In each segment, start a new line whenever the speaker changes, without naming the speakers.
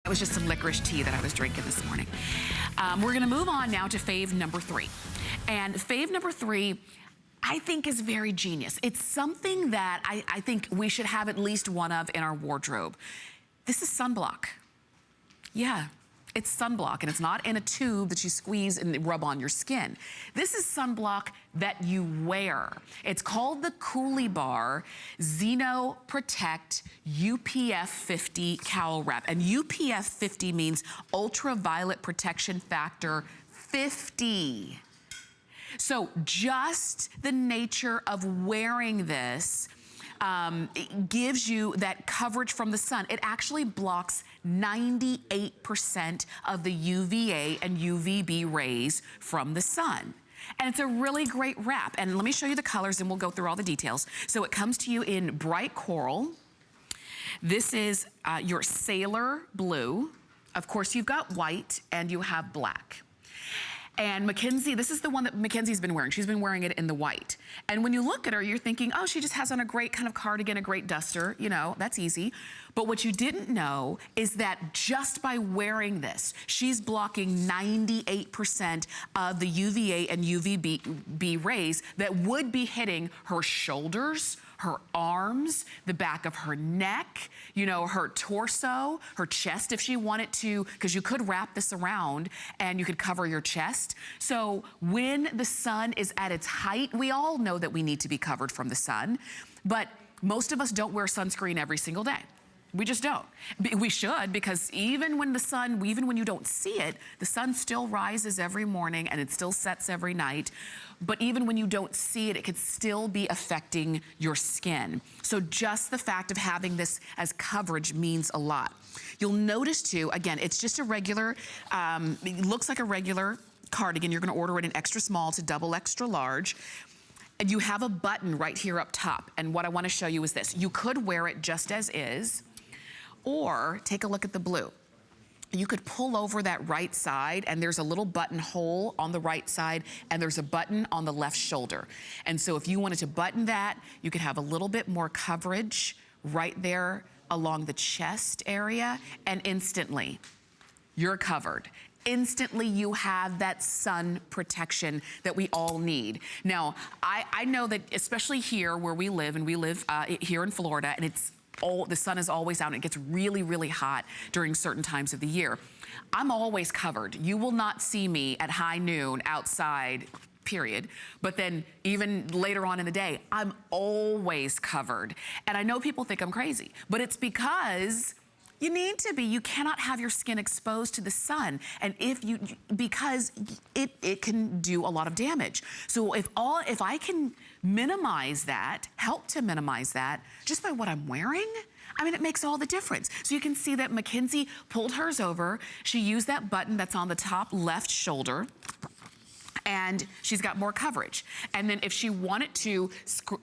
It was just some licorice tea that I was drinking this morning. We're gonna move on now to fave number 3. And fave number 3, I think is very genius. It's something that I think we should have at least one of in our wardrobe. This is sunblock. Yeah, it's sunblock, and it's not in a tube that you squeeze and rub on your skin. This is sunblock that you wear. It's called the Coolibar ZnO Suntect UPF 50 Cowl Wrap. And UPF 50 means ultraviolet protection factor 50. So just the nature of wearing this it gives you that coverage from the sun. It actually blocks 98% of the UVA and UVB rays from the sun. And it's a really great wrap. And let me show you the colors and we'll go through all the details. So it comes to you in bright coral. This is your sailor blue. Of course, you've got white and you have black. And Mackenzie, this is the one that Mackenzie's been wearing. She's been wearing it in the white. And when you look at her, you're thinking, oh, she just has on a great kind of cardigan, a great duster. You know, that's easy. But what you didn't know is that just by wearing this, she's blocking 98% of the UVA and UVB rays that would be hitting her shoulders, her arms, the back of her neck, you know, her torso, her chest if she wanted to, because you could wrap this around and you could cover your chest. So when the sun is at its height, we all know that we need to be covered from the sun, but most of us don't wear sunscreen every single day. We just don't. We should, because even when you don't see it, the sun still rises every morning and it still sets every night. But even when you don't see it, it could still be affecting your skin. So just the fact of having this as coverage means a lot. You'll notice too, again, it's just a regular, it looks like a regular cardigan. You're gonna order it in extra small to double extra large. And you have a button right here up top. And what I wanna show you is this. You could wear it just as is, or take a look at the blue. You could pull over that right side and there's a little button hole on the right side and there's a button on the left shoulder. And so if you wanted to button that, you could have a little bit more coverage right there along the chest area, and instantly you're covered. Instantly you have that sun protection that we all need. Now, I know that especially here where we live, and we live here in Florida, and the sun is always out and it gets really, really hot during certain times of the year. I'm always covered. You will not see me at high noon outside, period. But then even later on in the day, I'm always covered. And I know people think I'm crazy, but it's because you need to be. You cannot have your skin exposed to the sun, and because it can do a lot of damage. So if I can minimize that, help to minimize that just by what I'm wearing, I mean, it makes all the difference. So you can see that Mackenzie pulled hers over. She used that button that's on the top left shoulder, and she's got more coverage. And then if she wanted to,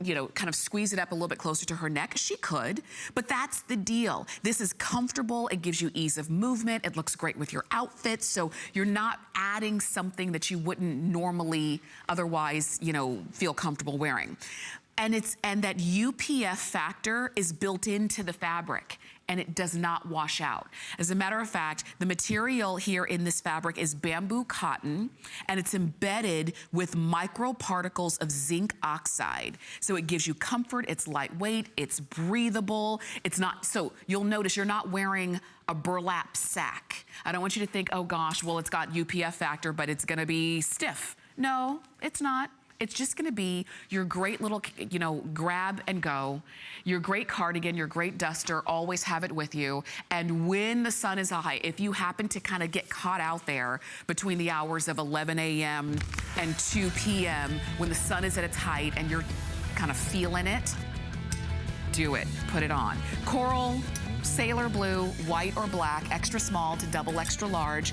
you know, kind of squeeze it up a little bit closer to her neck, she could, but that's the deal. This is comfortable, it gives you ease of movement, it looks great with your outfits, so you're not adding something that you wouldn't normally otherwise, you know, feel comfortable wearing. And that UPF factor is built into the fabric, and it does not wash out. As a matter of fact, the material here in this fabric is bamboo cotton, and it's embedded with microparticles of zinc oxide. So it gives you comfort, it's lightweight, it's breathable, it's not, so you'll notice you're not wearing a burlap sack. I don't want you to think, oh gosh, well it's got UPF factor, but it's gonna be stiff. No, it's not. It's just gonna be your great little, you know, grab and go, your great cardigan, your great duster, always have it with you. And when the sun is high, if you happen to kind of get caught out there between the hours of 11 a.m. and 2 p.m., when the sun is at its height and you're kind of feeling it, do it, put it on. Coral, sailor blue, white or black, extra small to double extra large.